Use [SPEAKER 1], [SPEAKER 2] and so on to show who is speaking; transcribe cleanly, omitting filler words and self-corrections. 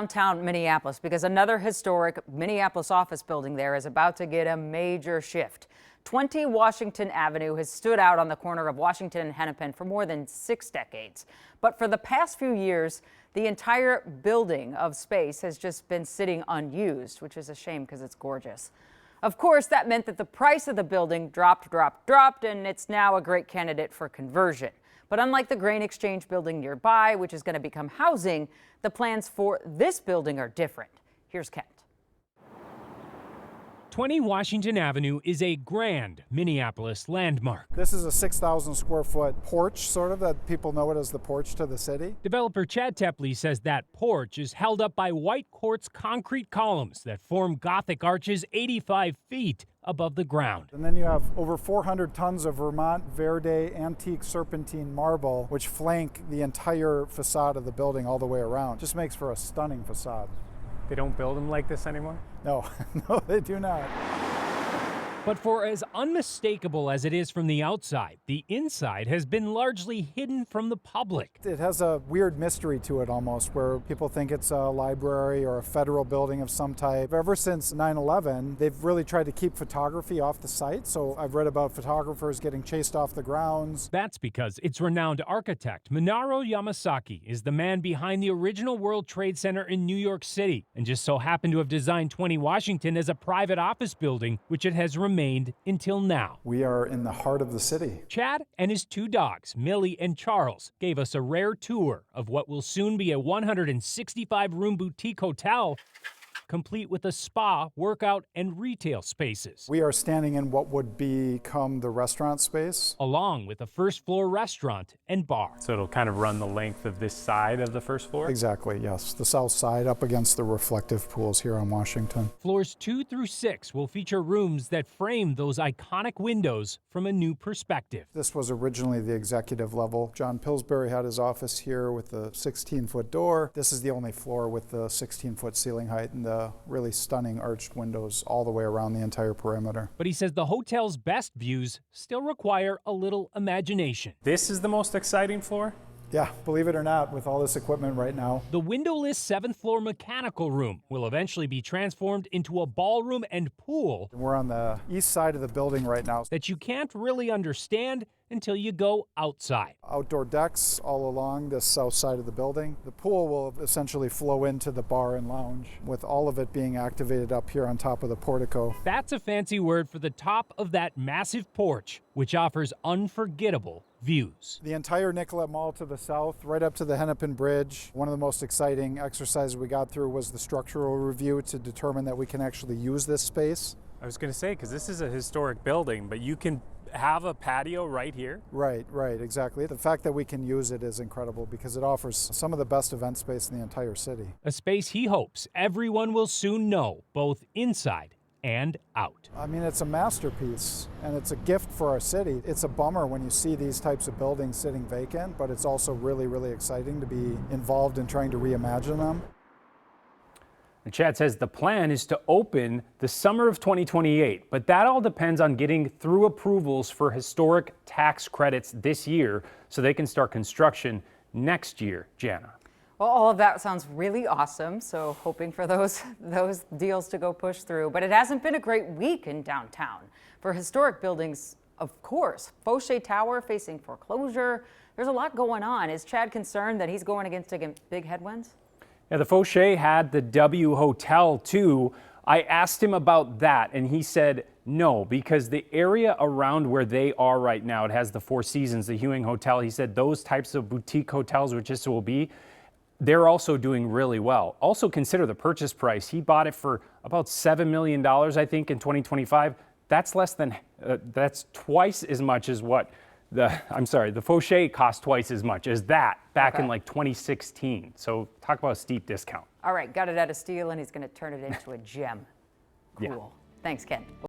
[SPEAKER 1] Downtown Minneapolis, because another historic Minneapolis office building there is about to get a major shift. 20 Washington Avenue has stood out on the corner of Washington and Hennepin for more than 6 decades. But for the past few years, the entire building of space has just been sitting unused, which is a shame because it's gorgeous. Of course, that meant that the price of the building dropped, and it's now a great candidate for conversion. But unlike the grain exchange building nearby, which is going to become housing, the plans for this building are different. Here's Kent.
[SPEAKER 2] 20 Washington Avenue is a grand Minneapolis landmark.
[SPEAKER 3] This is a 6,000 square foot porch, sort of, that people know it as the porch to the city.
[SPEAKER 2] Developer Chad Tepley says that porch is held up by white quartz concrete columns that form Gothic arches 85 feet above the ground.
[SPEAKER 3] And then you have over 400 tons of Vermont Verde antique serpentine marble, which flank the entire facade of the building all the way around. Just makes for a stunning facade.
[SPEAKER 4] They don't build them like this anymore?
[SPEAKER 3] No, no, they do not.
[SPEAKER 2] But for as unmistakable as it is from the outside, the inside has been largely hidden from the public.
[SPEAKER 3] It has a weird mystery to it almost, where people think it's a library or a federal building of some type. Ever since 9/11, they've really tried to keep photography off the site. So I've read about photographers getting chased off the grounds.
[SPEAKER 2] That's because its renowned architect, Minoru Yamasaki, is the man behind the original World Trade Center in New York City, and just so happened to have designed 20 Washington as a private office building, which it has remained until now.
[SPEAKER 3] We are in the heart of the city.
[SPEAKER 2] Chad and his 2 dogs, Millie and Charles, gave us a rare tour of what will soon be a 165-room boutique hotel, complete with a spa, workout, and retail spaces.
[SPEAKER 3] We are standing in what would become the restaurant space,
[SPEAKER 2] along with a first-floor restaurant and bar.
[SPEAKER 4] So it'll kind of run the length of this side of the first floor?
[SPEAKER 3] Exactly, yes. The south side up against the reflective pools here on Washington.
[SPEAKER 2] Floors 2 through 6 will feature rooms that frame those iconic windows from a new perspective.
[SPEAKER 3] This was originally the executive level. John Pillsbury had his office here with the 16-foot door. This is the only floor with the 16-foot ceiling height and the really stunning arched windows all the way around the entire perimeter.
[SPEAKER 2] But he says the hotel's best views still require a little imagination.
[SPEAKER 4] This is the most exciting floor?
[SPEAKER 3] Yeah, believe it or not, with all this equipment right now.
[SPEAKER 2] The windowless 7th-floor mechanical room will eventually be transformed into a ballroom and pool.
[SPEAKER 3] We're on the east side of the building right now.
[SPEAKER 2] That you can't really understand until you go outside.
[SPEAKER 3] Outdoor decks all along the south side of the building. The pool will essentially flow into the bar and lounge, with all of it being activated up here on top of the portico.
[SPEAKER 2] That's a fancy word for the top of that massive porch, which offers unforgettable views.
[SPEAKER 3] The entire Nicollet Mall to the south, right up to the Hennepin Bridge. One of the most exciting exercises we got through was the structural review to determine that we can actually use this space.
[SPEAKER 4] I was going to say, because this is a historic building, but you can have a patio right here?
[SPEAKER 3] Right, exactly. The fact that we can use it is incredible because it offers some of the best event space in the entire city.
[SPEAKER 2] A space he hopes everyone will soon know, both inside and out.
[SPEAKER 3] I mean, it's a masterpiece and it's a gift for our city. It's a bummer when you see these types of buildings sitting vacant, but it's also really, really exciting to be involved in trying to reimagine them.
[SPEAKER 4] And Chad says the plan is to open the summer of 2028, but that all depends on getting through approvals for historic tax credits this year so they can start construction next year. Jana.
[SPEAKER 1] Well, all of that sounds really awesome, so hoping for those deals to go push through. But it hasn't been a great week in downtown. For historic buildings, of course, Fauché Tower facing foreclosure. There's a lot going on. Is Chad concerned that he's going against big headwinds?
[SPEAKER 4] Yeah, the Fauché had the W Hotel too. I asked him about that and he said no, because the area around where they are right now, it has the Four Seasons, the Hewing Hotel. He said those types of boutique hotels, which this will be, they're also doing really well. Also consider the purchase price. He bought it for about $7 million, I think, in 2025. That's less than, that's twice as much as what the Fauché cost twice as much as that back in like 2016. So talk about a steep discount.
[SPEAKER 1] All right, got it out of steel and he's going to turn it into a gem. Cool.
[SPEAKER 4] Yeah.
[SPEAKER 1] Thanks, Ken.